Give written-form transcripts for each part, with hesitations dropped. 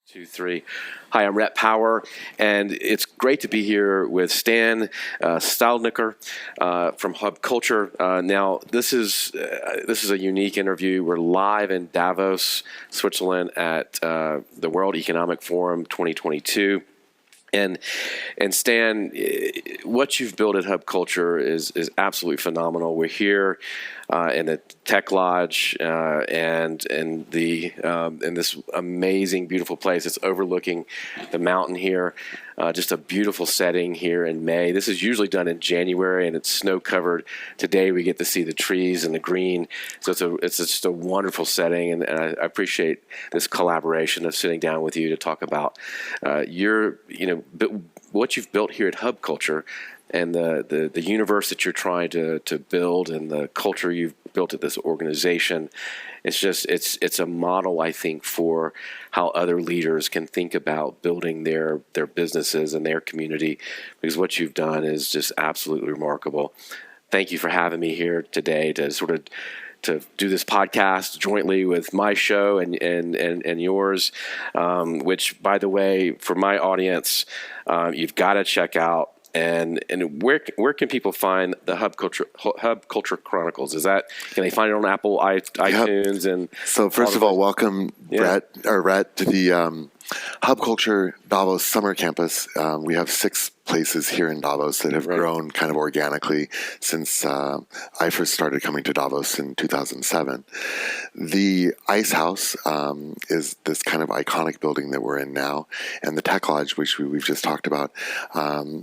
Two, three. Hi, I'm Rhett Power, and it's great to be here with Stan Stalnaker from Hub Culture. Now, this is a unique interview. We're live in Davos, Switzerland, at the World Economic Forum 2022. And Stan, what you've built at Hub Culture is absolutely phenomenal. We're here in the Tech Lodge and in this amazing, beautiful place. It's overlooking the mountain here. Just a beautiful setting here in May. This is usually done in January, and it's snow covered. Today we get to see the trees and the green. So it's just a wonderful setting, and I appreciate this collaboration of sitting down with you to talk about what you've built here at Hub Culture and the universe that you're trying to build and the culture you've built at this organization. It's a model, I think, for how other leaders can think about building their businesses and their community, because what you've done is just absolutely remarkable. Thank you for having me here today to do this podcast jointly with my show and yours, which, by the way, for my audience, you've got to check out. And where can people find the Hub Culture Chronicles? Can they find it on Apple, iTunes? And so first of all, welcome Rhett to the Hub Culture Davos Summer Campus. We have 6 places here in Davos that have grown kind of organically since I first started coming to Davos in 2007. The Ice House is this kind of iconic building that we're in now, and the Tech Lodge, which we've just talked about.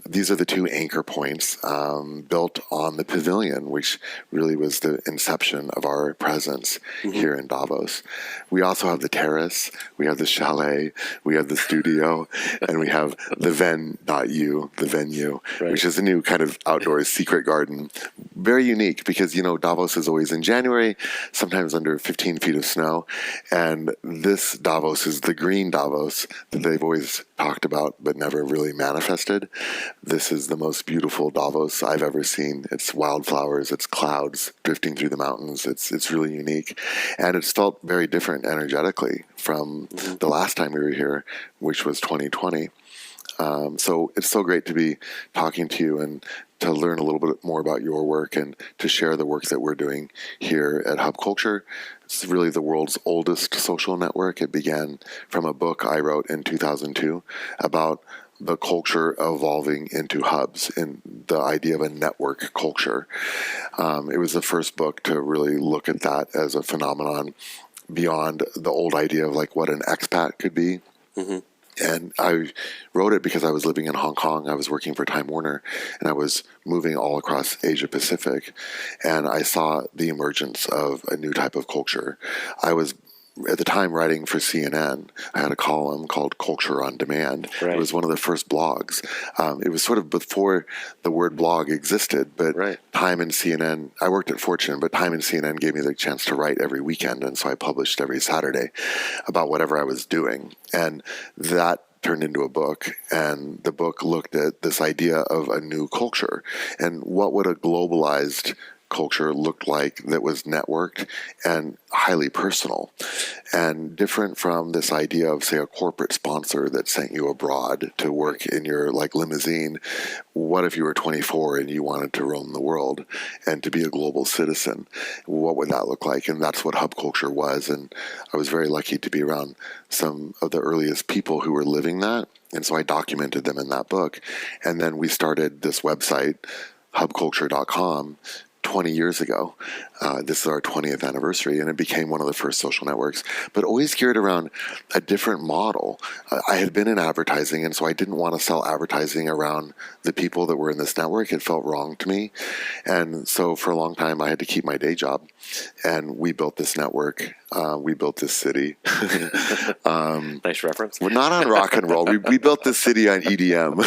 These are the 2 anchor points built on the Pavilion, which really was the inception of our presence here in Davos. We also have the terrace, we have the chalet, we have the studio, and we have the Ven.U, the venue, which is a new kind of outdoor secret garden. Very unique because, Davos is always in January, sometimes under 15 feet of snow. And this Davos is the green Davos that they've always talked about but never really manifested. This is the most beautiful Davos I've ever seen. It's wildflowers, it's clouds drifting through the mountains. It's really unique. And it's felt very different energetically from the last time we were here, which was 2020. So it's so great to be talking to you and to learn a little bit more about your work and to share the work that we're doing here at Hub Culture. It's really the world's oldest social network. It began from a book I wrote in 2002 about the culture evolving into hubs and the idea of a network culture. It was the first book to really look at that as a phenomenon beyond the old idea of like what an expat could be. And I wrote it because I was living in Hong Kong. I was working for Time Warner, and I was moving all across Asia Pacific, and I saw the emergence of a new type of culture. I was at the time writing for CNN. I had a column called Culture on Demand. It was one of the first blogs. It was sort of before the word blog existed, but Time and CNN, I worked at Fortune, but Time and CNN gave me the chance to write every weekend, and so I published every Saturday about whatever I was doing. And that turned into a book, and the book looked at this idea of a new culture and what would a globalized culture looked like that was networked and highly personal and different from this idea of, say, a corporate sponsor that sent you abroad to work in your limousine. What if you were 24 and you wanted to roam the world and to be a global citizen? What would that look like? And that's what Hub Culture was. And I was very lucky to be around some of the earliest people who were living that. And so I documented them in that book. And then we started this website, hubculture.com, 20 years ago. This is our 20th anniversary, and it became one of the first social networks, but always geared around a different model. I had been in advertising, and so I didn't want to sell advertising around the people that were in this network. It felt wrong to me. And so for a long time, I had to keep my day job, and we built this network. We built this city. Nice reference. We're not on rock and roll. We built this city on EDM.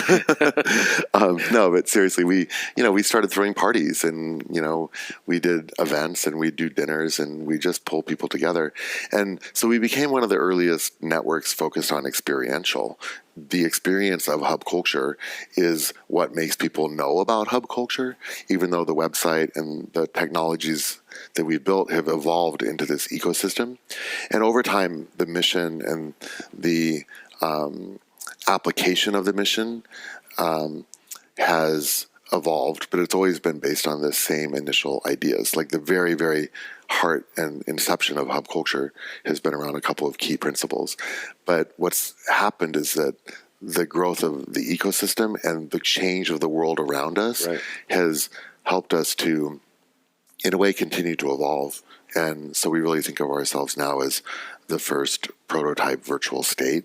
No, but seriously, we started throwing parties, and we did events, and we do dinners, and we just pull people together. And so we became one of the earliest networks focused on experiential. The experience of Hub Culture is what makes people know about Hub Culture, even though the website and the technologies that we've built have evolved into this ecosystem. And over time, the mission and the application of the mission has evolved, but it's always been based on the same initial ideas. Like the very, very heart and inception of hub culture has been around a couple of key principles. But what's happened is that the growth of the ecosystem and the change of the world around us has helped us to, in a way, continue to evolve. And so we really think of ourselves now as the first prototype virtual state,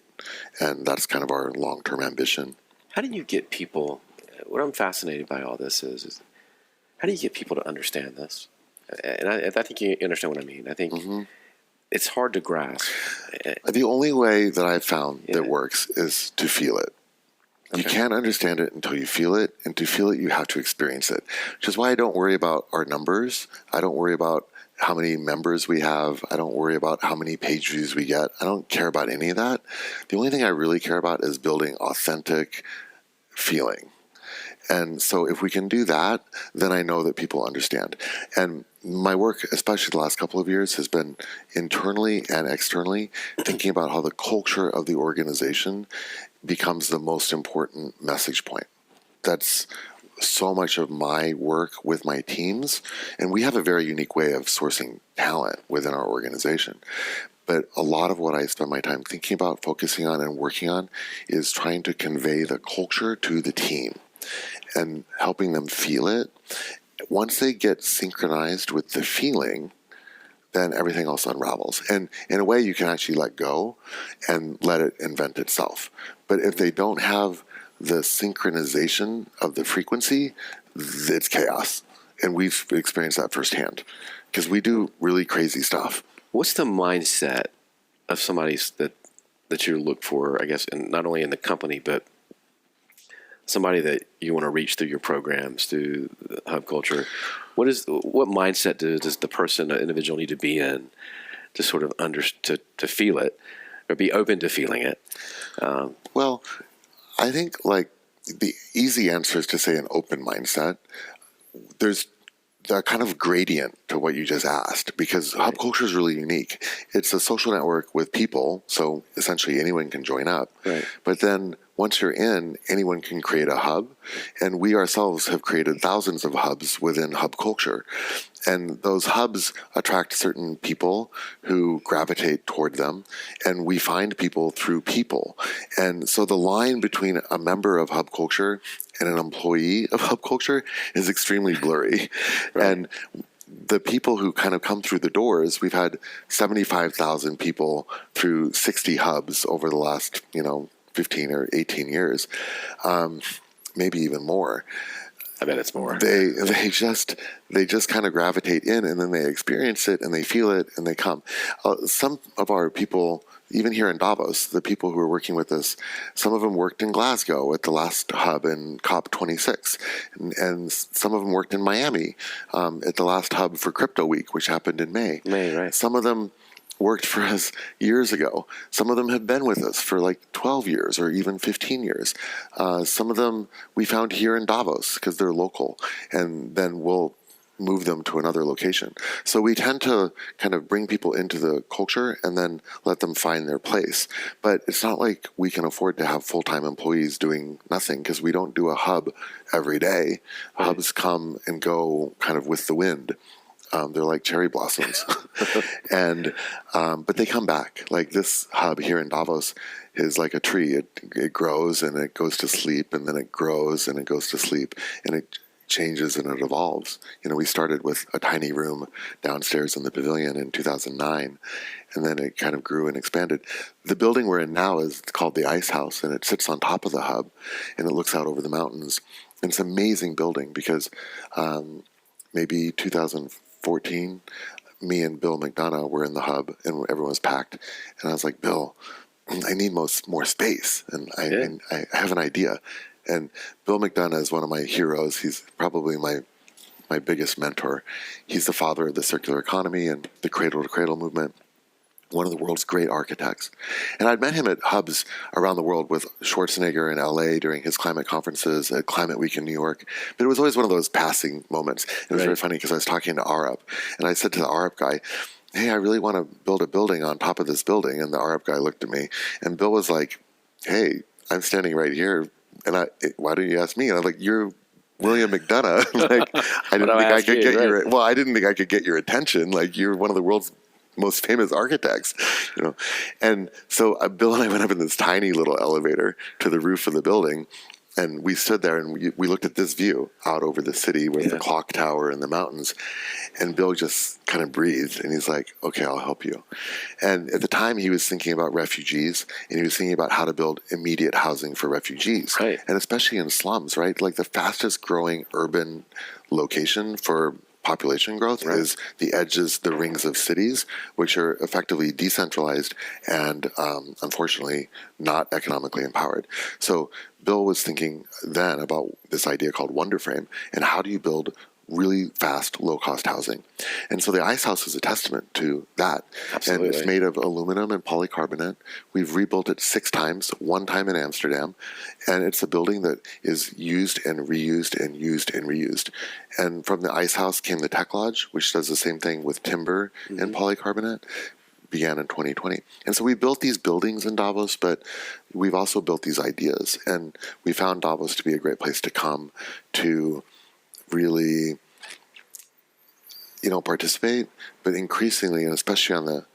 and that's kind of our long-term ambition. How do you get people, what I'm fascinated by all this is how do you get people to understand this? And I think you understand what I mean. I think it's hard to grasp. The only way that I've found that works is to feel it. You can't understand it until you feel it, and to feel it, you have to experience it, which is why I don't worry about our numbers. I don't worry about how many members we have. I don't worry about how many page views we get. I don't care about any of that. The only thing I really care about is building authentic feeling. And so if we can do that, then I know that people understand. And my work, especially the last couple of years, has been internally and externally thinking about how the culture of the organization becomes the most important message point. That's so much of my work with my teams, and we have a very unique way of sourcing talent within our organization. But a lot of what I spend my time thinking about, focusing on, and working on is trying to convey the culture to the team and helping them feel it. Once they get synchronized with the feeling, then everything else unravels. And in a way, you can actually let go and let it invent itself. But if they don't have the synchronization of the frequency, it's chaos. And we've experienced that firsthand because we do really crazy stuff. What's the mindset of somebody that you look for, I guess, and not only in the company, but somebody that you want to reach through your programs, through hub culture? What mindset does the person, the individual, need to be in to sort of to feel it or be open to feeling it? Well, I think like the easy answer is to say an open mindset. There's a kind of gradient to what you just asked because hub culture is really unique. It's a social network with people, so essentially anyone can join up. Right. But then once you're in, anyone can create a hub, and we ourselves have created thousands of hubs within hub culture. And those hubs attract certain people who gravitate toward them, and we find people through people. And so the line between a member of hub culture and an employee of hub culture is extremely blurry. Right. And the people who kind of come through the doors, we've had 75,000 people through 60 hubs over the last, 15 or 18 years, maybe even more. I bet it's more. They just kind of gravitate in, and then they experience it, and they feel it, and they come. Some of our people, even here in Davos, the people who are working with us, some of them worked in Glasgow at the last hub in COP26, and some of them worked in Miami at the last hub for Crypto Week, which happened in May. Right. Some of them worked for us years ago. Some of them have been with us for like 12 years or even 15 years. Some of them we found here in Davos because they're local, and then we'll move them to another location. So we tend to kind of bring people into the culture and then let them find their place. But it's not like we can afford to have full-time employees doing nothing because we don't do a hub every day. Right. Hubs come and go kind of with the wind. They're like cherry blossoms. And but they come back. Like this hub here in Davos is like a tree. It grows and it goes to sleep, and then it grows and it goes to sleep, and it changes and it evolves. We started with a tiny room downstairs in the Pavilion in 2009, and then it kind of grew and expanded. The building we're in now is called the Ice House, and it sits on top of the hub, and it looks out over the mountains. And it's an amazing building because maybe 2014, me and Bill McDonough were in the hub, and everyone was packed. And I was like, Bill, I need more space, and I have an idea. And Bill McDonough is one of my heroes. He's probably my biggest mentor. He's the father of the circular economy and the cradle-to-cradle movement, one of the world's great architects. And I'd met him at hubs around the world with Schwarzenegger in LA during his climate conferences, at Climate Week in New York. But it was always one of those passing moments. It was very funny because I was talking to Arup, and I said to the Arup guy, hey, I really want to build a building on top of this building. And the Arup guy looked at me, and Bill was like, hey, I'm standing right here, and why don't you ask me? And I'm like, you're William McDonough. Like, I didn't think I could get I didn't think I could get your attention. Like, you're one of the world's most famous architects, you know. And so Bill and I went up in this tiny little elevator to the roof of the building, and we stood there and we looked at this view out over the city with the clock tower and the mountains. And Bill just kind of breathed, and he's like, okay, I'll help you. And at the time, he was thinking about refugees, and he was thinking about how to build immediate housing for refugees, right. And especially in slums, right? Like the fastest growing urban location for population growth is the edges, the rings of cities, which are effectively decentralized and unfortunately not economically empowered. So Bill was thinking then about this idea called Wonder Frame, and how do you build really fast, low-cost housing. And so the Ice House is a testament to that. Absolutely. And it's made of aluminum and polycarbonate. We've rebuilt it 6 times, 1 time in Amsterdam. And it's a building that is used and reused and used and reused. And from the Ice House came the Tech Lodge, which does the same thing with timber and polycarbonate. Began in 2020. And so we built these buildings in Davos, but we've also built these ideas. And we found Davos to be a great place to come to really, participate, but increasingly, and especially on the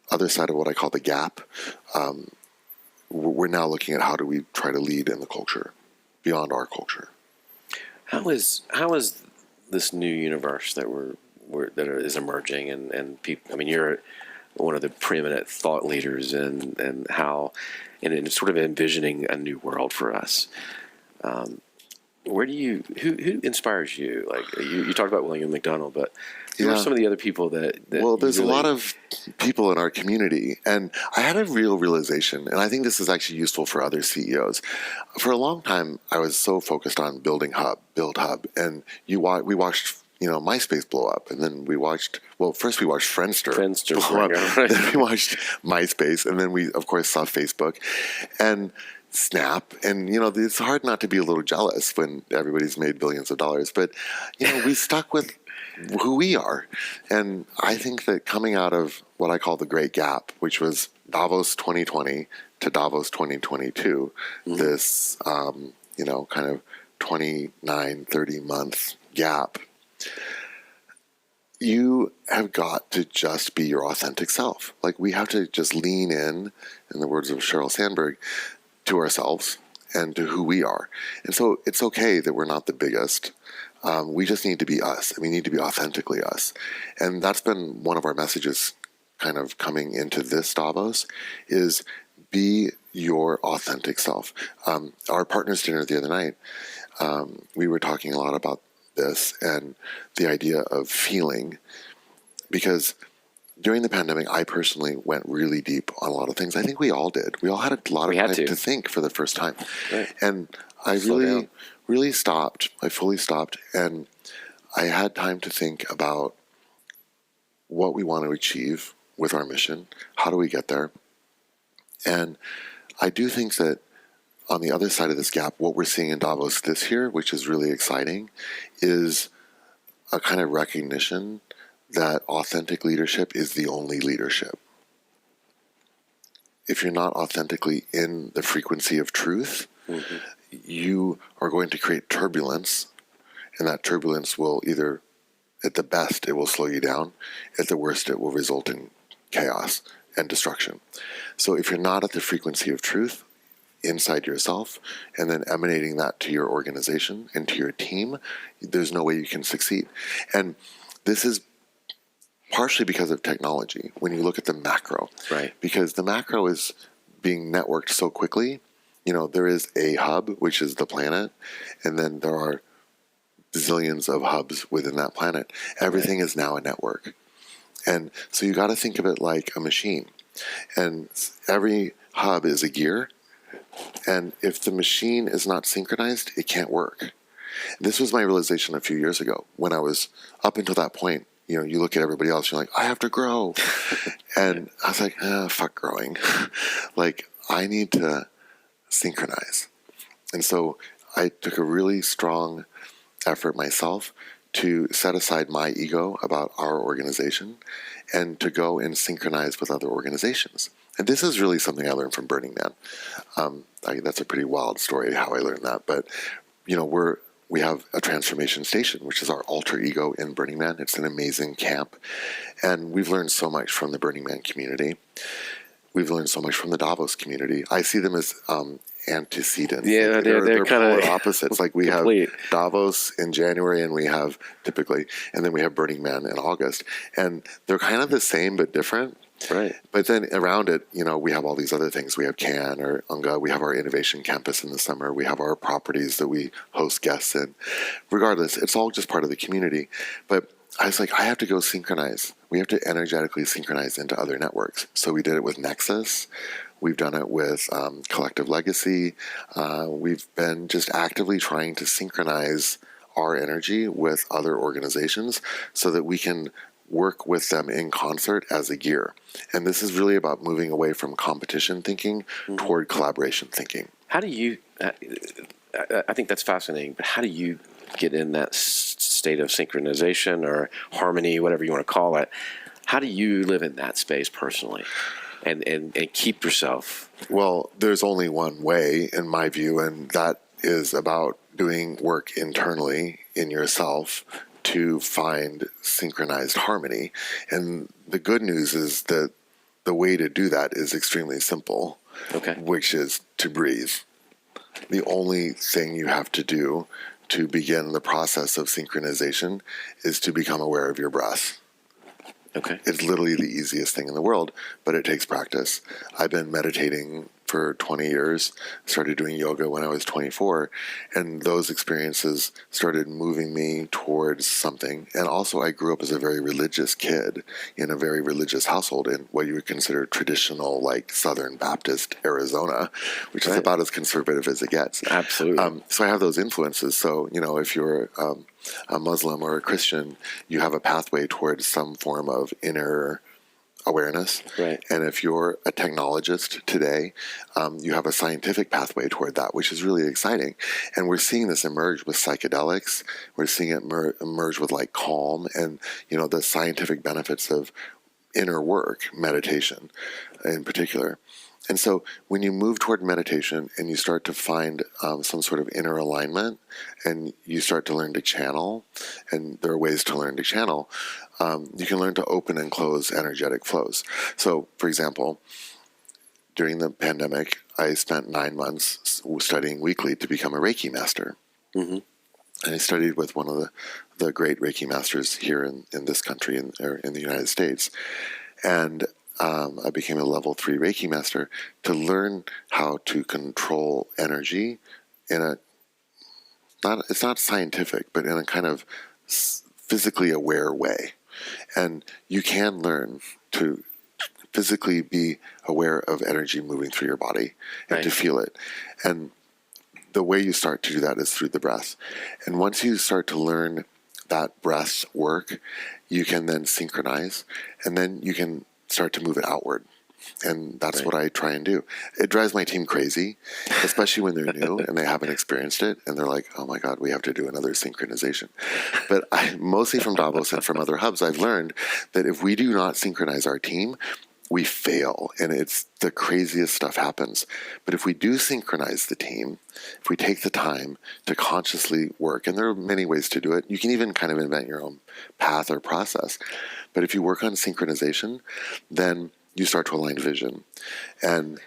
other side of what I call the gap, we're now looking at how do we try to lead in the culture beyond our culture. How is this new universe that is emerging, and people? I mean, you're one of the preeminent thought leaders in how, and sort of envisioning a new world for us. Who inspires you? Like you talked about William McDonough, but who are some of the other people that well, there's a lot of people in our community, and I had a real realization, and I think this is actually useful for other CEOs. For a long time, I was so focused on build Hub, and we watched MySpace blow up, and then first we watched Friendster blow up, right. Then we watched MySpace, and then we of course saw Facebook, and Snap, and it's hard not to be a little jealous when everybody's made billions of dollars, but we stuck with who we are. And I think that coming out of what I call the Great Gap, which was Davos 2020 to Davos 2022, this kind of 29-30 month gap, you have got to just be your authentic self. Like, we have to just lean in the words of Sheryl Sandberg, to ourselves and to who we are. And so it's okay that we're not the biggest. We just need to be us. We need to be authentically us. And that's been one of our messages kind of coming into this Davos, is be your authentic self. Our partners dinner the other night, we were talking a lot about this and the idea of feeling, because during the pandemic, I personally went really deep on a lot of things. I think we all did. We all had a lot of time to think for the first time. Right. And I really stopped. I fully stopped. And I had time to think about what we want to achieve with our mission. How do we get there? And I do think that on the other side of this gap, what we're seeing in Davos this year, which is really exciting, is a kind of recognition that authentic leadership is the only leadership. If you're not authentically in the frequency of truth, you are going to create turbulence, and that turbulence will either, at the best, it will slow you down. At the worst, it will result in chaos and destruction. So if you're not at the frequency of truth inside yourself, and then emanating that to your organization and to your team, there's no way you can succeed. And this is partially because of technology, when you look at the macro. Right. Because the macro is being networked so quickly. There is a hub, which is the planet, and then there are zillions of hubs within that planet. Everything is now a network. And so you got to think of it like a machine. And every hub is a gear. And if the machine is not synchronized, it can't work. This was my realization a few years ago, when I was up until that point. You look at everybody else, you're like, I have to grow. And I was like, fuck growing. Like, I need to synchronize. And so I took a really strong effort myself to set aside my ego about our organization and to go and synchronize with other organizations. And this is really something I learned from Burning Man. That's a pretty wild story how I learned that. But, we have a transformation station, which is our alter ego in Burning Man. It's an amazing camp. And we've learned so much from the Burning Man community. We've learned so much from the Davos community. I see them as antecedents. Yeah, Like they're kind of polar opposites. Like we have Davos in January, and we have then we have Burning Man in August, and they're kind of the same but different. Right. But then around it, we have all these other things. We have CAN or UNGA. We have our innovation campus in the summer. We have our properties that we host guests in. Regardless, it's all just part of the community. But I was like, I have to go synchronize. We have to energetically synchronize into other networks. So we did it with Nexus. We've done it with Collective Legacy. We've been just actively trying to synchronize our energy with other organizations so that we can work with them in concert as a gear. And this is really about moving away from competition thinking toward collaboration thinking. How do you, I think that's fascinating, but how do you get in that state of synchronization or harmony, whatever you want to call it? How do you live in that space personally and keep yourself? Well, there's only one way in my view, and that is about doing work internally in yourself to find synchronized harmony. And the good news is that the way to do that is extremely simple, which is to breathe. The only thing you have to do to begin the process of synchronization is to become aware of your breath. Okay. It's literally the easiest thing in the world, but it takes practice. I've been meditating for 20 years, started doing yoga when I was 24, and those experiences started moving me towards something. And also I grew up as a very religious kid in a very religious household in what you would consider traditional, like Southern Baptist Arizona, which is about as conservative as it gets. Absolutely. So I have those influences. So, if you're a Muslim or a Christian, you have a pathway towards some form of inner awareness. Right. And if you're a technologist today, you have a scientific pathway toward that, which is really exciting. And we're seeing this emerge with psychedelics. We're seeing it emerge with like calm and, the scientific benefits of inner work, meditation in particular. And so when you move toward meditation and you start to find some sort of inner alignment and you start to learn to channel, and there are ways to learn to channel, you can learn to open and close energetic flows. So, for example, during the pandemic, I spent 9 months studying weekly to become a Reiki master. Mm-hmm. And I studied with one of the great Reiki masters here in this country, in the United States. And I became a level 3 Reiki master to learn how to control energy in it's not scientific, but in a kind of physically aware way. And you can learn to physically be aware of energy moving through your body and to feel it. And the way you start to do that is through the breath. And once you start to learn that breath work, you can then synchronize, and then you can start to move it outward. And that's what I try and do. It drives my team crazy, especially when they're new and they haven't experienced it. And they're like, oh my God, we have to do another synchronization. But mostly from Davos and from other hubs, I've learned that if we do not synchronize our team, we fail, and it's the craziest stuff happens. But if we do synchronize the team, if we take the time to consciously work, and there are many ways to do it, you can even kind of invent your own path or process. But if you work on synchronization, then you start to align vision. And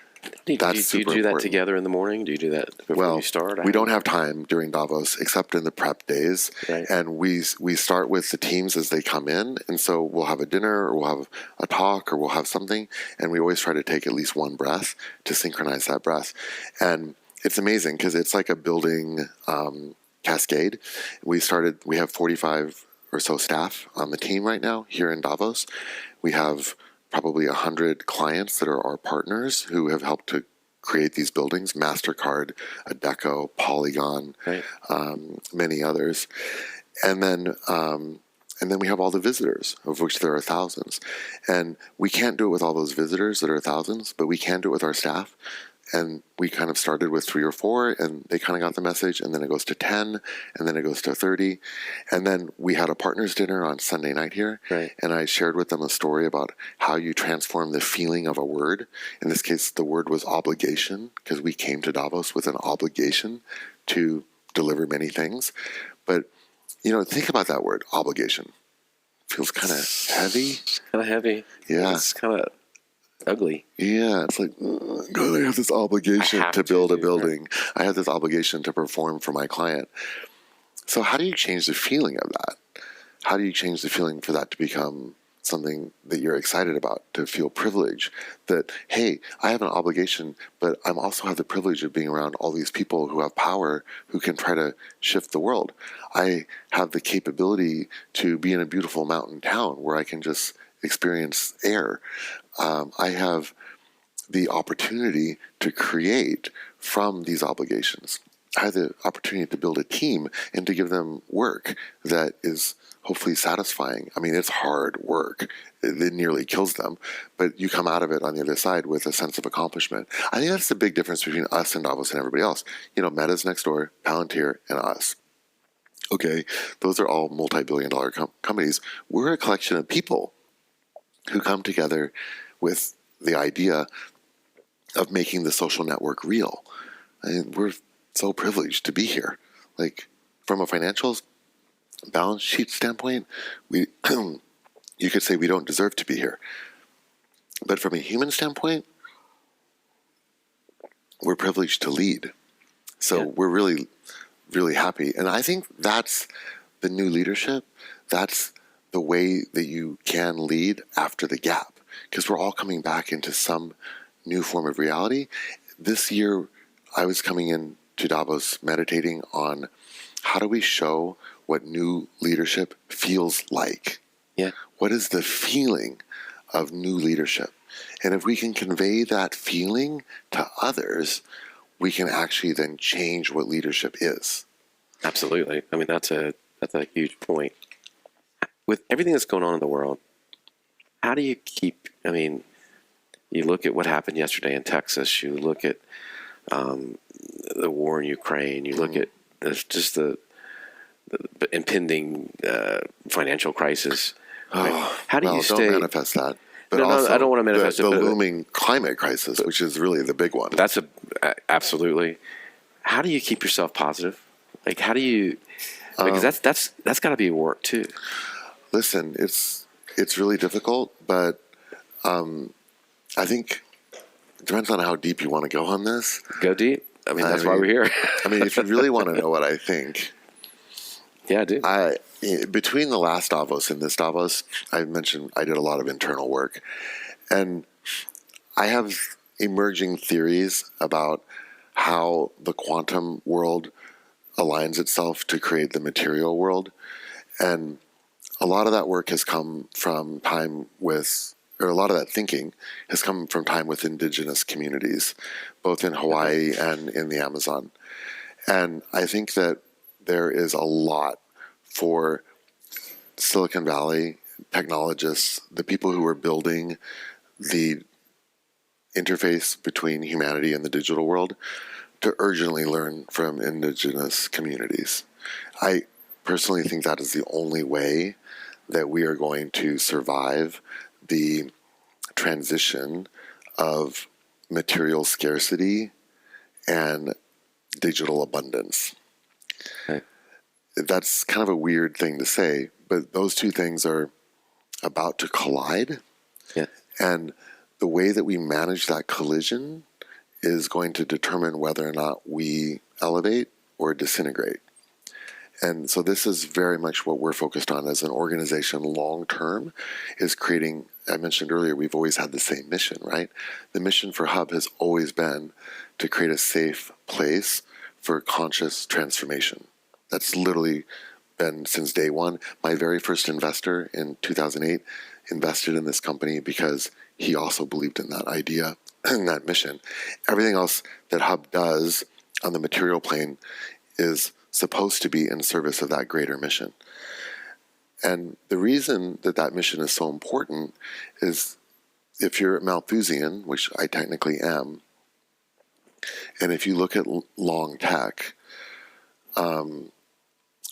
that's super important. Do you do that together in the morning? Do you do that before you start? We don't have time during Davos except in the prep days. Right. And we start with the teams as they come in. And so we'll have a dinner or we'll have a talk or we'll have something. And we always try to take at least one breath to synchronize that breath. And it's amazing because it's like a building cascade. We have 45 or so staff on the team right now here in Davos. We have probably 100 clients that are our partners who have helped to create these buildings, MasterCard, Adecco, Polygon, many others. And then we have all the visitors, of which there are thousands. And we can't do it with all those visitors that are thousands, but we can do it with our staff. And we kind of started with 3 or 4, and they kind of got the message, and then it goes to 10, and then it goes to 30. And then we had a partners dinner on Sunday night here, Right. and I shared with them a story about how you transform the feeling of a word. In this case, the word was obligation, because we came to Davos with an obligation to deliver many things. But, think about that word, obligation. Feels kind of heavy. Kind of heavy. Yeah. It's kind of ugly. Yeah, it's like, God, I have this obligation to build a building. I have this obligation to perform for my client. So how do you change the feeling of that? How do you change the feeling for that to become something that you're excited about, to feel privilege? That, hey, I have an obligation, but I also have the privilege of being around all these people who have power, who can try to shift the world. I have the capability to be in a beautiful mountain town where I can just experience air. I have the opportunity to create from these obligations. I have the opportunity to build a team and to give them work that is hopefully satisfying. I mean, it's hard work. It nearly kills them, but you come out of it on the other side with a sense of accomplishment. I think that's the big difference between us and Davos and everybody else. Meta's next door, Palantir, and us. Okay, those are all multi-billion-dollar companies. We're a collection of people who come together with the idea of making the social network real. And we're so privileged to be here. Like, from a financial balance sheet standpoint, we you could say we don't deserve to be here. But from a human standpoint, we're privileged to lead. So we're really, really happy. And I think that's the new leadership. That's the way that you can lead after the gap, because we're all coming back into some new form of reality. This year, I was coming in to Davos meditating on how do we show what new leadership feels like? Yeah. What is the feeling of new leadership? And if we can convey that feeling to others, we can actually then change what leadership is. Absolutely. I mean, that's a huge point. With everything that's going on in the world, how do you keep, you look at what happened yesterday in Texas, you look at the war in Ukraine, you look at just the impending financial crisis. Oh, how do you stay? Don't manifest that. But no, also I don't want to manifest the it. The looming climate crisis, which is really the big one. That's absolutely. How do you keep yourself positive? Like, how do you? Because that's got to be work too. Listen, it's really difficult, but I think it depends on how deep you want to go on this. Go deep. That's why we're here. If you really want to know what I think, yeah, I do. Between the last Davos and this Davos, I mentioned I did a lot of internal work, and I have emerging theories about how the quantum world aligns itself to create the material world, and a lot of that work has come from time with, or a lot of that thinking has come from time with indigenous communities, both in Hawaii and in the Amazon. And I think that there is a lot for Silicon Valley technologists, the people who are building the interface between humanity and the digital world, to urgently learn from indigenous communities. I personally think that is the only way that we are going to survive the transition of material scarcity and digital abundance. Right. That's kind of a weird thing to say, but those two things are about to collide. Yeah. And the way that we manage that collision is going to determine whether or not we elevate or disintegrate. And so this is very much what we're focused on as an organization long term, is creating, I mentioned earlier, we've always had the same mission, right? The mission for Hub has always been to create a safe place for conscious transformation. That's literally been since day one. My very first investor in 2008 invested in this company because he also believed in that idea and that mission. Everything else that Hub does on the material plane is supposed to be in service of that greater mission. And the reason that that mission is so important is, if you're Malthusian, which I technically am, And if you look at long tech,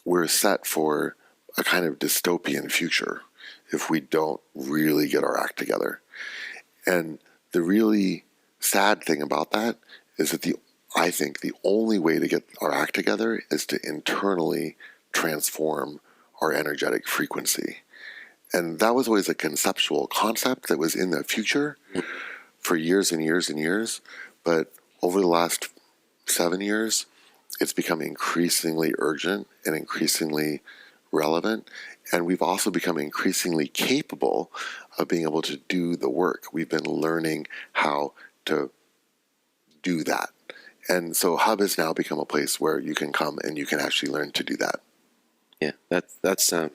we're set for a kind of dystopian future if we don't really get our act together. And the really sad thing about that is that I think the only way to get our act together is to internally transform our energetic frequency. And that was always a conceptual concept that was in the future for years and years and years. But over the last 7 years, it's become increasingly urgent and increasingly relevant. And we've also become increasingly capable of being able to do the work. We've been learning how to do that. And so Hub has now become a place where you can come and you can actually learn to do that. Yeah, that's man,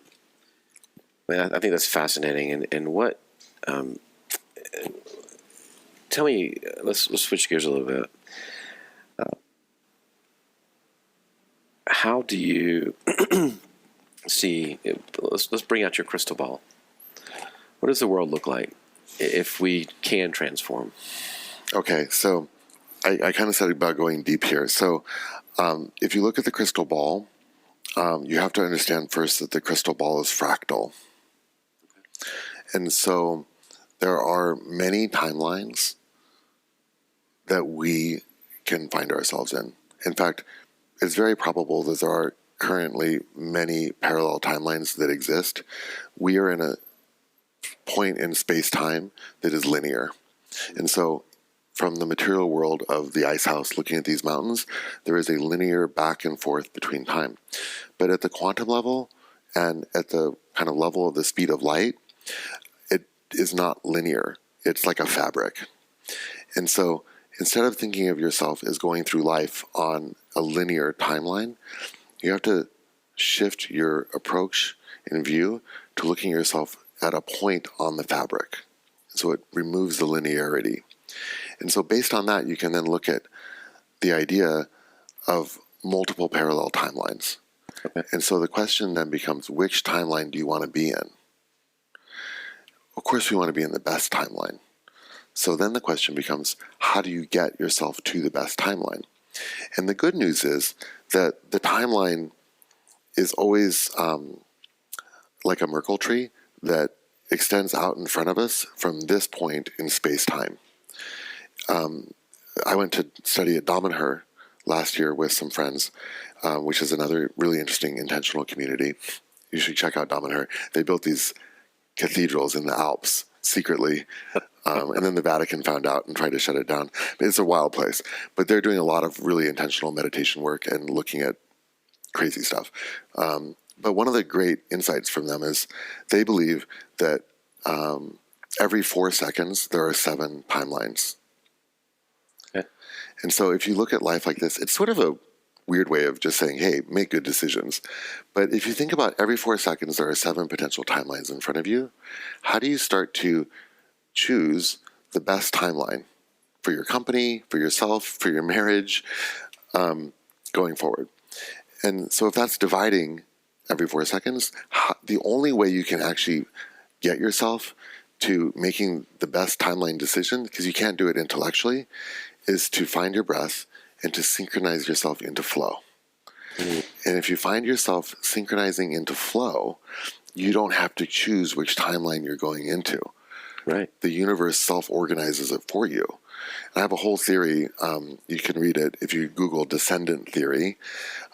I think that's fascinating. And what, tell me, let's switch gears a little bit. How do you see? Let's bring out your crystal ball. What does the world look like if we can transform? Okay, so I kind of said about going deep here. So if you look at the crystal ball, you have to understand first that the crystal ball is fractal. And so there are many timelines that we can find ourselves in. In fact, it's very probable that there are currently many parallel timelines that exist. We are in a point in space-time that is linear. And so from the material world of the ice house looking at these mountains, there is a linear back and forth between time. But at the quantum level and at the kind of level of the speed of light, it is not linear. It's like a fabric. And so instead of thinking of yourself as going through life on a linear timeline, you have to shift your approach and view to looking at yourself at a point on the fabric. So it removes the linearity. And so based on that, you can then look at the idea of multiple parallel timelines. Okay. And so the question then becomes, which timeline do you want to be in? Of course, we want to be in the best timeline. So then the question becomes, how do you get yourself to the best timeline? And the good news is that the timeline is always like a Merkle tree that extends out in front of us from this point in space-time. I went to study at Damanhur last year with some friends, which is another really interesting intentional community. You should check out Damanhur. They built these cathedrals in the Alps secretly, and then the Vatican found out and tried to shut it down. It's a wild place, but they're doing a lot of really intentional meditation work and looking at crazy stuff. But one of the great insights from them is they believe that every 4 seconds there are 7 timelines. Okay. And so if you look at life like this, it's sort of a weird way of just saying, hey, make good decisions. But if you think about every 4 seconds there are 7 potential timelines in front of you, how do you start to choose the best timeline for your company, for yourself, for your marriage, going forward? And so if that's dividing every 4 seconds, the only way you can actually get yourself to making the best timeline decision, because you can't do it intellectually, is to find your breath and to synchronize yourself into flow. Mm-hmm. And if you find yourself synchronizing into flow, you don't have to choose which timeline you're going into. Right. The universe self-organizes it for you. And I have a whole theory. You can read it if you Google descendant theory.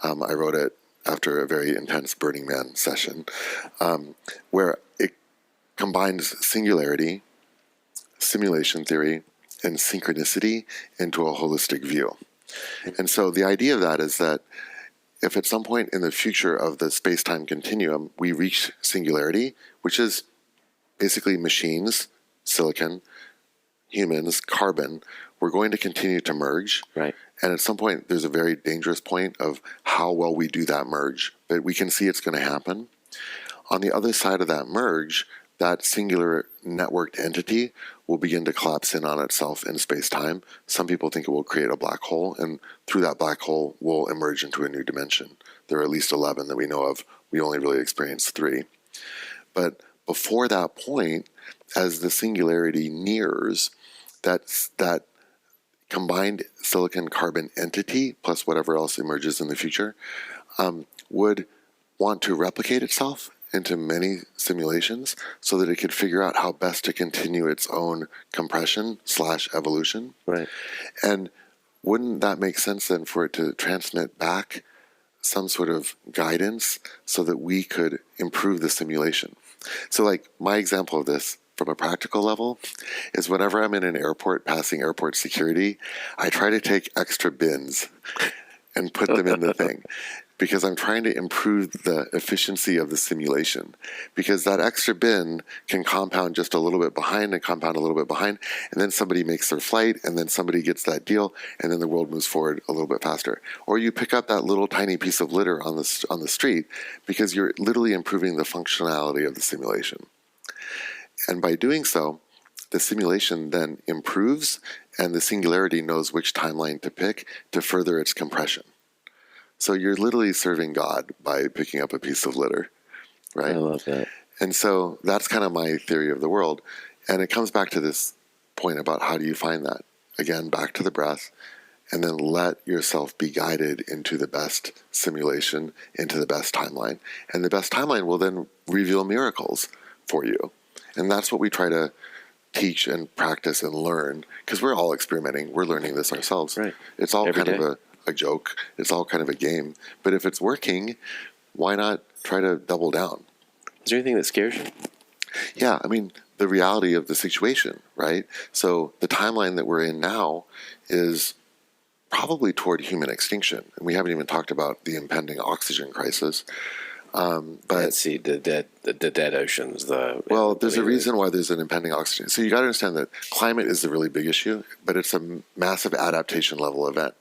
I wrote it after a very intense Burning Man session, where it combines singularity, simulation theory, and synchronicity into a holistic view. And so the idea of that is that if at some point in the future of the space-time continuum we reach singularity, which is basically machines, silicon, humans, carbon, we're going to continue to merge. Right. And at some point, there's a very dangerous point of how well we do that merge, but we can see it's going to happen. On the other side of that merge, that singular networked entity will begin to collapse in on itself in space-time. Some people think it will create a black hole, and through that black hole, we'll emerge into a new dimension. There are at least 11 that we know of. We only really experienced 3. But before that point, as the singularity nears, that combined silicon carbon entity plus whatever else emerges in the future would want to replicate itself into many simulations so that it could figure out how best to continue its own compression / evolution. Right. And wouldn't that make sense then for it to transmit back some sort of guidance so that we could improve the simulation? So like my example of this from a practical level is whenever I'm in an airport passing airport security, I try to take extra bins and put them in the thing because I'm trying to improve the efficiency of the simulation, because that extra bin can compound just a little bit behind and compound a little bit behind, and then somebody makes their flight, and then somebody gets that deal, and then the world moves forward a little bit faster. Or you pick up that little tiny piece of litter on the street because you're literally improving the functionality of the simulation. And by doing so, the simulation then improves, and the singularity knows which timeline to pick to further its compression. So you're literally serving God by picking up a piece of litter, right? I love that. And so that's kind of my theory of the world. And it comes back to this point about how do you find that? Again, back to the breath, and then let yourself be guided into the best simulation, into the best timeline. And the best timeline will then reveal miracles for you. And that's what we try to teach and practice and learn, because we're all experimenting. We're learning this ourselves. Right. It's all Every kind day. of a joke. It's all kind of a game. But if it's working, why not try to double down? Is there anything that scares you? Yeah, I mean, the reality of the situation, right? So the timeline that we're in now is probably toward human extinction. And we haven't even talked about the impending oxygen crisis. But Let's see, the dead oceans. well, there's a reason why there's an impending oxygen. So you got to understand that climate is the really big issue, but it's a massive adaptation level event.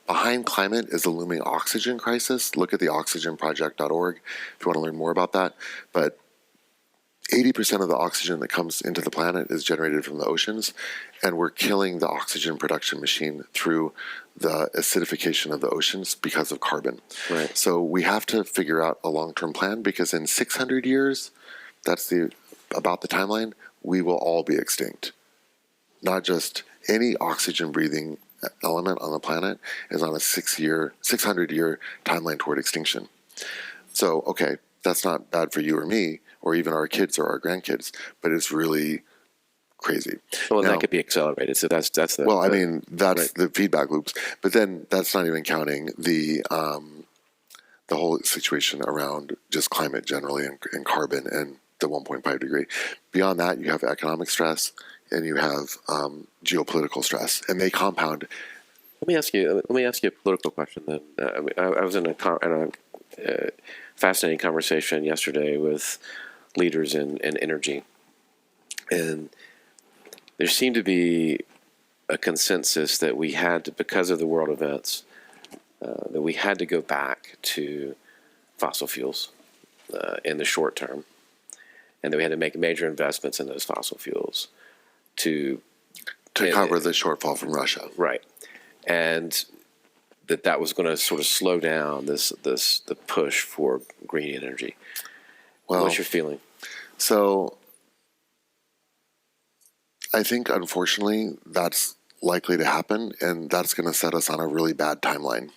Behind climate is the looming oxygen crisis. Look at the oxygenproject.org if you want to learn more about that. But 80% of the oxygen that comes into the planet is generated from the oceans, and we're killing the oxygen production machine through the acidification of the oceans because of carbon. Right. So we have to figure out a long-term plan, because in 600 years, that's about the timeline, we will all be extinct. Not just any oxygen-breathing element on the planet is on a 600-year timeline toward extinction. So, okay, that's not bad for you or me, or even our kids or our grandkids, but it's really crazy. Well, Now, that could be accelerated. So that's the. well, I mean, that's right. the feedback loops. But then that's not even counting the whole situation around just climate generally and carbon and the 1.5 degree. Beyond that, you have economic stress and you have geopolitical stress, and they compound. Let me ask you a political question then. I was in a fascinating conversation yesterday with leaders in energy, and there seemed to be a consensus that we had to, because of the world events, that we had to go back to fossil fuels in the short term, and that we had to make major investments in those fossil fuels to cover the shortfall from Russia. Right. And that was going to sort of slow down the push for green energy. Well, what's your feeling? So I think, unfortunately, that's likely to happen, and that's going to set us on a really bad timeline.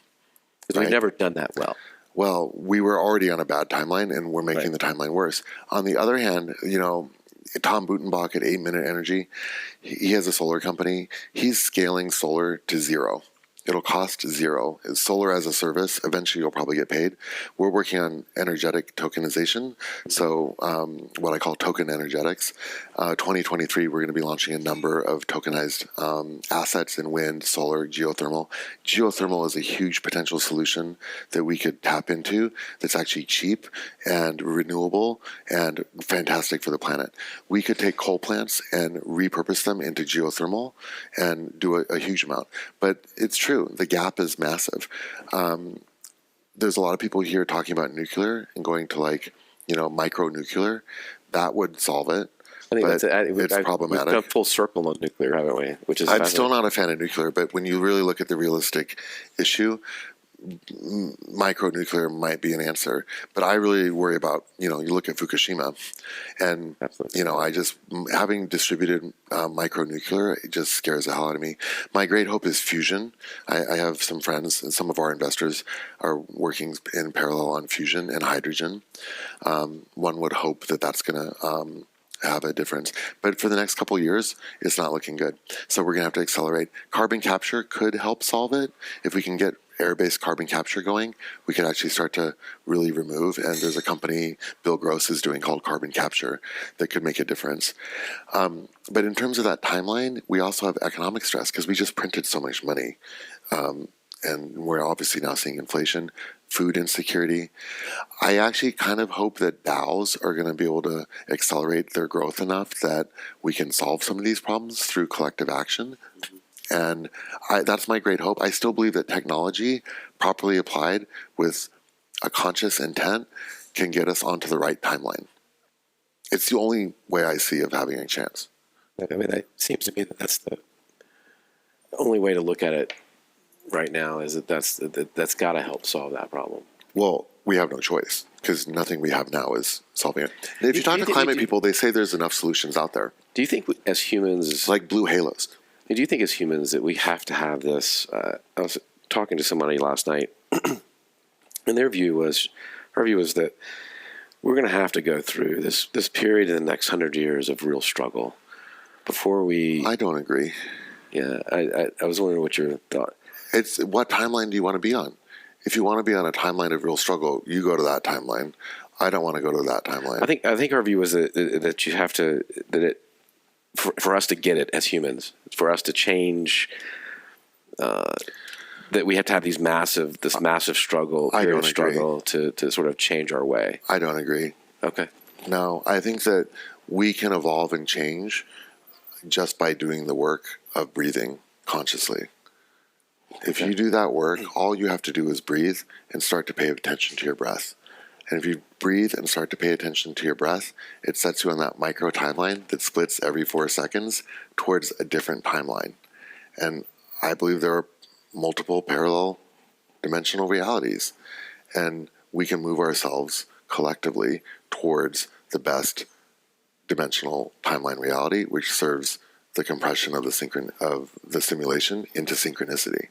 Because we've never done that well. Well, we were already on a bad timeline, and we're making the timeline worse. On the other hand, Tom Butenbach at 8 Minute Energy, he has a solar company. He's scaling solar to zero. It'll cost zero. It's solar as a service. Eventually, you'll probably get paid. We're working on energetic tokenization, so what I call token energetics. 2023, we're going to be launching a number of tokenized assets in wind, solar, geothermal. Geothermal is a huge potential solution that we could tap into that's actually cheap and renewable and fantastic for the planet. We could take coal plants and repurpose them into geothermal and do a huge amount. But it's true. The gap is massive. There's a lot of people here talking about nuclear and going to micro nuclear. That would solve it. I think it's problematic. We've come full circle on nuclear, haven't we? Which is I'm still not a fan of nuclear, but when you really look at the realistic issue, micronuclear might be an answer, but I really worry about, you look at Fukushima, and, Absolutely. having distributed micronuclear, it just scares the hell out of me. My great hope is fusion. I have some friends and some of our investors are working in parallel on fusion and hydrogen. One would hope that that's going to have a difference. But for the next couple of years, it's not looking good. So we're going to have to accelerate. Carbon capture could help solve it. If we can get air-based carbon capture going, we could actually start to really remove. And there's a company Bill Gross is doing called Carbon Capture that could make a difference. But in terms of that timeline, we also have economic stress because we just printed so much money. And we're obviously now seeing inflation, food insecurity. I actually kind of hope that DAOs are going to be able to accelerate their growth enough that we can solve some of these problems through collective action. And that's my great hope. I still believe that technology, properly applied with a conscious intent, can get us onto the right timeline. It's the only way I see of having a chance. I mean, that seems to me that that's the only way to look at it right now, is that's got to help solve that problem. Well, we have no choice because nothing we have now is solving it. If you talk to climate people, they say there's enough solutions out there. Do you think as humans, it's like blue halos? Do you think as humans that we have to have this? I was talking to somebody last night, and her view was that we're going to have to go through this period in the next 100 years of real struggle before we. I don't agree. Yeah, I was wondering what your thought. It's what timeline do you want to be on? If you want to be on a timeline of real struggle, you go to that timeline. I don't want to go to that timeline. I think our view was that you have to for us to get it as humans, for us to change, that we have to have this massive struggle, period of struggle to sort of change our way. I don't agree. Okay. No, I think that we can evolve and change just by doing the work of breathing consciously. If you do that work, all you have to do is breathe and start to pay attention to your breath. And if you breathe and start to pay attention to your breath, it sets you on that micro timeline that splits every 4 seconds towards a different timeline. And I believe there are multiple parallel dimensional realities. And we can move ourselves collectively towards the best dimensional timeline reality, which serves the compression of the simulation into synchronicity.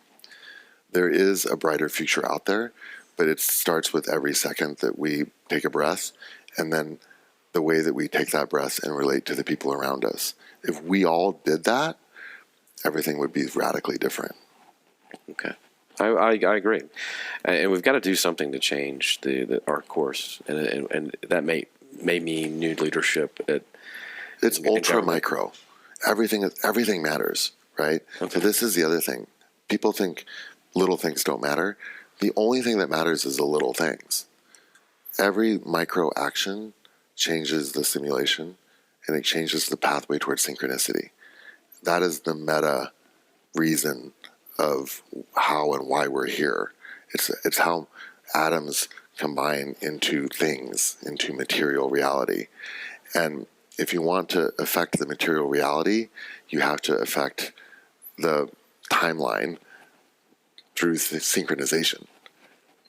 There is a brighter future out there, but it starts with every second that we take a breath, and then the way that we take that breath and relate to the people around us. If we all did that, everything would be radically different. Okay. I agree. And we've got to do something to change our course. And that may mean new leadership. It's ultra micro. Everything matters, right? Okay. So this is the other thing. People think little things don't matter. The only thing that matters is the little things. Every micro action changes the simulation, and it changes the pathway towards synchronicity. That is the meta reason of how and why we're here. It's how atoms combine into things, into material reality. And if you want to affect the material reality, you have to affect the timeline through synchronization.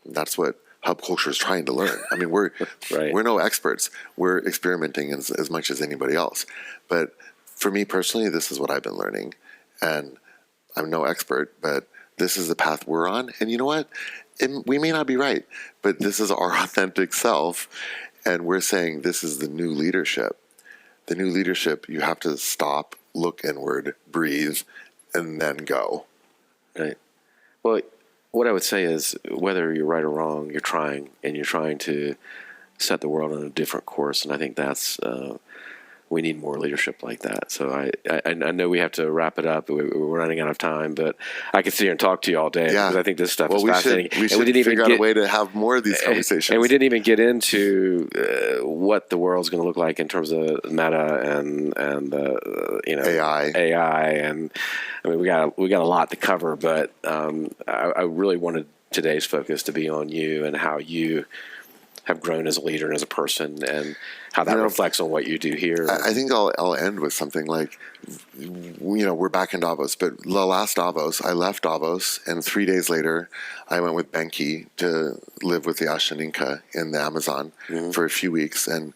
That's what hub culture is trying to learn. I mean, we're no experts. We're experimenting as much as anybody else. But for me personally, this is what I've been learning. And I'm no expert, but this is the path we're on. And you know what? We may not be right, but this is our authentic self. And we're saying this is the new leadership. The new leadership, you have to stop, look inward, breathe, and then go. Right. Well, what I would say is whether you're right or wrong, you're trying to set the world on a different course. And I think that's we need more leadership like that. So I know we have to wrap it up. We're running out of time, but I could sit here and talk to you all day because I think this stuff is fascinating. We should figure out a way to have more of these conversations. And we didn't even get into what the world's going to look like in terms of meta and AI. And I mean, we got a lot to cover, but I really wanted today's focus to be on you and how you have grown as a leader and as a person, and how that reflects on what you do here. I think I'll end with something like, we're back in Davos, but the last Davos, I left Davos, and 3 days later, I went with Benki to live with the Ashaninka in the Amazon for a few weeks. And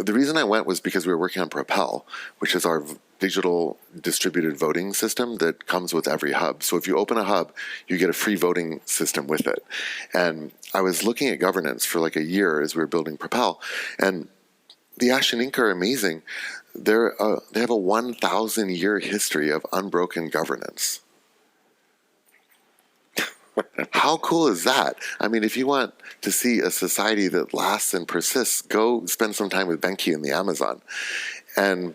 the reason I went was because we were working on Propel, which is our digital distributed voting system that comes with every hub. So if you open a hub, you get a free voting system with it. And I was looking at governance for like a year as we were building Propel, and the Ashaninka are amazing. They have a 1,000-year history of unbroken governance. How cool is that? I mean, if you want to see a society that lasts and persists, go spend some time with Benki in the Amazon. And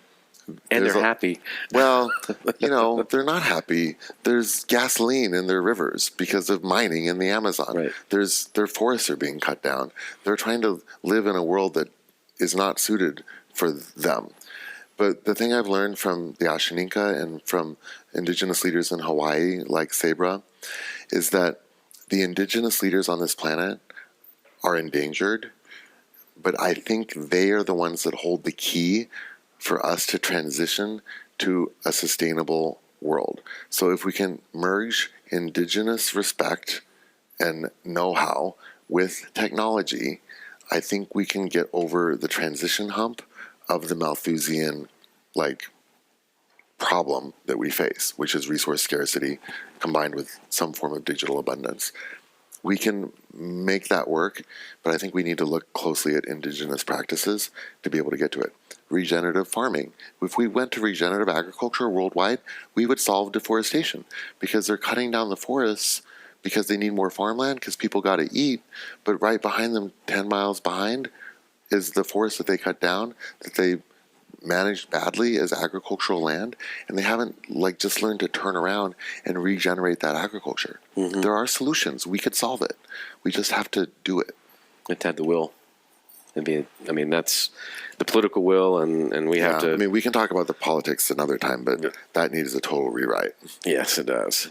they're happy. Well, they're not happy. There's gasoline in their rivers because of mining in the Amazon. Right. Their forests are being cut down. They're trying to live in a world that is not suited for them. But the thing I've learned from the Ashaninka and from indigenous leaders in Hawaii, like Sabra, is that the indigenous leaders on this planet are endangered, but I think they are the ones that hold the key for us to transition to a sustainable world. So if we can merge indigenous respect and know-how with technology, I think we can get over the transition hump of the Malthusian problem that we face, which is resource scarcity combined with some form of digital abundance. We can make that work, but I think we need to look closely at indigenous practices to be able to get to it. Regenerative farming. If we went to regenerative agriculture worldwide, we would solve deforestation, because they're cutting down the forests because they need more farmland because people got to eat, but right behind them, 10 miles behind, is the forest that they cut down, that they managed badly as agricultural land, and they haven't just learned to turn around and regenerate that agriculture. There are solutions. We could solve it. We just have to do it. It's had the will. That's the political will, and we have to. We can talk about the politics another time, but that needs a total rewrite. Yes, it does.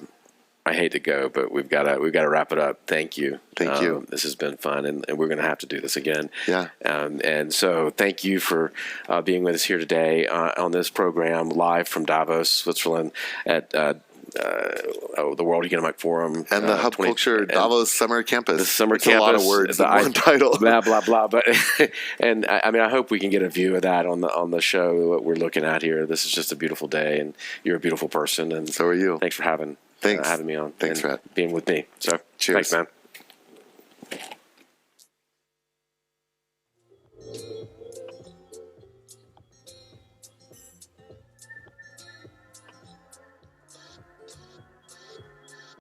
I hate to go, but we've got to wrap it up. Thank you. Thank you. This has been fun, and we're going to have to do this again. Yeah. And so thank you for being with us here today on this program, live from Davos, Switzerland, at the World Economic Forum. And the Hub Culture Davos Summer Campus. The summer it's campus. A lot of words in one title. Blah, blah, blah. But, and I hope we can get a view of that on the show, what we're looking at here. This is just a beautiful day, and you're a beautiful person. And so are you. Thanks for having me on. Thanks, Rhett. Being with me. So, cheers. Thanks, man.